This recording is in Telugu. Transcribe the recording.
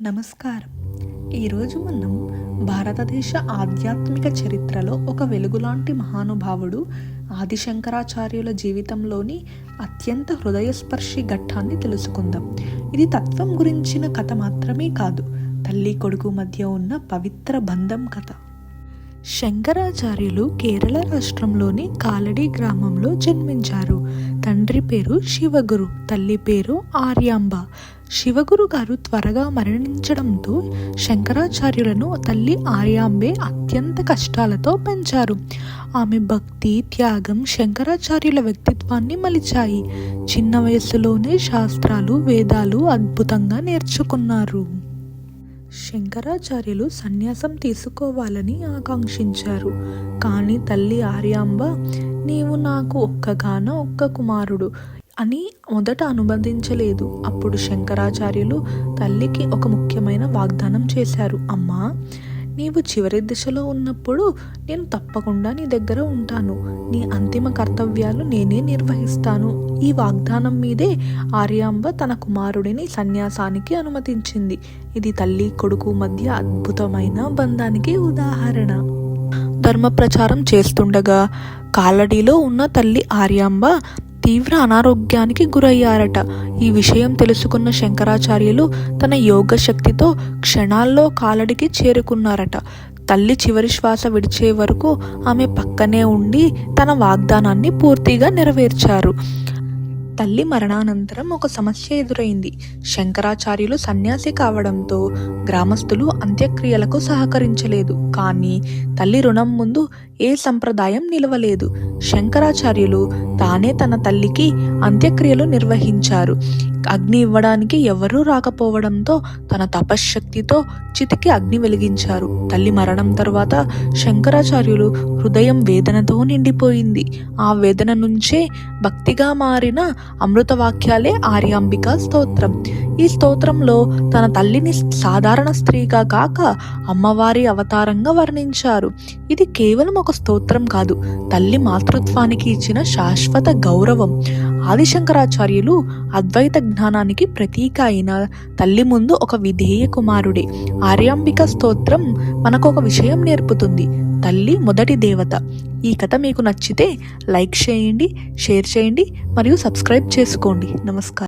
నమస్కారం. ఈరోజు మనం భారతదేశ ఆధ్యాత్మిక చరిత్రలో ఒక వెలుగులాంటి మహానుభావుడు ఆదిశంకరాచార్యుల జీవితంలోని అత్యంత హృదయస్పర్శి ఘట్టాన్ని తెలుసుకుందాం. ఇది తత్వం గురించిన కథ మాత్రమే కాదు, తల్లి కొడుకు మధ్య ఉన్న పవిత్ర బంధం కథ. శంకరాచార్యులు కేరళ రాష్ట్రంలోని కాలడి గ్రామంలో జన్మించారు. తండ్రి పేరు శివగురు, తల్లి పేరు ఆర్యాంబ. శివగురు గారు త్వరగా మరణించడంతో శంకరాచార్యులను తల్లి ఆర్యాంబే అత్యంత కష్టాలతో పెంచారు. ఆమె భక్తి, త్యాగం శంకరాచార్యుల వ్యక్తిత్వాన్ని మలిచాయి. చిన్న వయస్సులోనే శాస్త్రాలు, వేదాలు అద్భుతంగా నేర్చుకున్నారు. శంకరాచార్యులు సన్యాసం తీసుకోవాలని ఆకాంక్షించారు. కానీ తల్లి ఆర్యాంబ, నీవు నాకు ఒక్క కుమారుడు అని మొదట అనుబంధించలేదు. అప్పుడు శంకరాచార్యులు తల్లికి ఒక ముఖ్యమైన వాగ్దానం చేశారు. అమ్మా, నీవు చివరి దిశలో ఉన్నప్పుడు నేను తప్పకుండా నీ దగ్గర ఉంటాను. నీ అంతిమ కర్తవ్యాలు నేనే నిర్వహిస్తాను. ఈ వాగ్దానం మీదే ఆర్యాంబ తన కుమారుడిని సన్యాసానికి అనుమతించింది. ఇది తల్లి కొడుకు మధ్య అద్భుతమైన బంధానికి ఉదాహరణ. ధర్మ ప్రచారం చేస్తుండగా కాలడిలో ఉన్న తల్లి ఆర్యాంబ తీవ్ర అనారోగ్యానికి గురయ్యారట. ఈ విషయం తెలుసుకున్న శంకరాచార్యులు తన యోగ శక్తితో క్షణాల్లో కాలడికి చేరుకున్నారట. తల్లి చివరి శ్వాస విడిచే వరకు ఆమె పక్కనే ఉండి తన వాగ్దానాన్ని పూర్తిగా నెరవేర్చారు. తల్లి మరణానంతరం ఒక సమస్య ఎదురైంది. శంకరాచార్యులు సన్యాసి కావడంతో గ్రామస్తులు అంత్యక్రియలకు సహకరించలేదు. కానీ తల్లి రుణం ముందు ఏ సంప్రదాయం నిలవలేదు. శంకరాచార్యులు తానే తన తల్లికి అంత్యక్రియలు నిర్వహించారు. అగ్ని ఇవ్వడానికి ఎవరూ రాకపోవడంతో తన తపశ్శక్తితో చితికి అగ్ని వెలిగించారు. తల్లి మరణం తర్వాత శంకరాచార్యులు హృదయం వేదనతో నిండిపోయింది. ఆ వేదన నుంచే భక్తిగా మారిన అమృత వాక్యాలే ఆర్యాంబికా స్తోత్రం. ఈ స్తోత్రంలో తన తల్లిని సాధారణ స్త్రీగా కాక అమ్మవారి అవతారంగా వర్ణించారు. ఇది కేవలం ఒక స్తోత్రం కాదు, తల్లి మాతృత్వానికి ఇచ్చిన శాశ్వత గౌరవం. ఆదిశంకరాచార్యులు అద్వైత జ్ఞానానికి ప్రతీక అయిన తల్లి ముందు ఒక విధేయ కుమారుడే. ఆర్యాంబిక స్తోత్రం మనకు ఒక విషయం నేర్పుతుంది: తల్లి మొదటి దేవత. ఈ కథ మీకు నచ్చితే లైక్ చేయండి, షేర్ చేయండి మరియు సబ్స్క్రైబ్ చేసుకోండి. నమస్కారం.